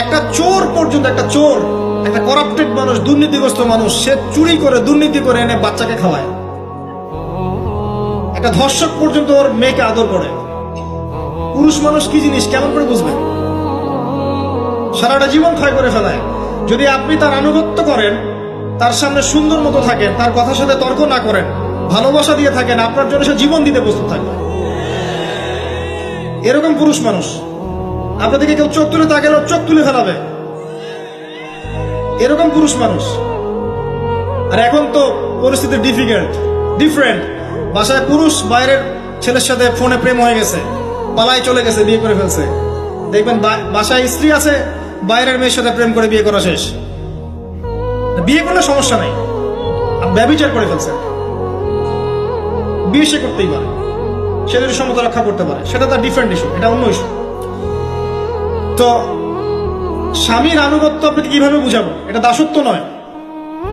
একটা চোর পর্যন্ত, একটা চোর, একটা করাপ্টেড মানুষ, দুর্নীতিগ্রস্ত মানুষ, সে চুরি করে দুর্নীতি করে এনে বাচ্চাকে খাওয়ায়। একটা ধর্ষক পর্যন্ত ওর মেয়েকে আদর করে। পুরুষ মানুষ কি জিনিস কেমন করে বুঝবেন? সারাটা জীবন ক্ষয় করে ফেলায়। যদি আপনি তার আনুগত্য করেন, তার সামনে সুন্দর মতো থাকেন, তার কথার সাথে তর্ক না করেন, ভালোবাসা দিয়ে থাকেন, আপনার জন্য সে জীবন দিতে প্রস্তুত থাকবে। এরকম পুরুষ মানুষ। আপনাদেরকে কেউ চোখ তুলে তাকালেও চোখ তুলে ফেলাবে, এরকম পুরুষ মানুষ। আর এখন তো পরিস্থিতি ডিফারেন্ট। বাসায় পুরুষ বাইরের ছেলের সাথে ফোনে প্রেম হয়ে গেছে, পালায় চলে গেছে, বিয়ে করে ফেলছে। দেখবেন বাসায় স্ত্রী আছে, বাইরের মেয়ের সাথে প্রেম করে বিয়ে করা শেষ। বিয়ে করলে সমস্যা নেই, ব্যভিচার করে ফেলছে। বিয়ে সে করতেই পারে, সে যদি সমতা রক্ষা করতে পারে, সেটা তার ডিফারেন্ট ইস্যু, এটা অন্য ইস্যু। তো স্বামীর আনুগত্য আপনাকে কিভাবে বুঝাবো? এটা দাসত্ব নয়।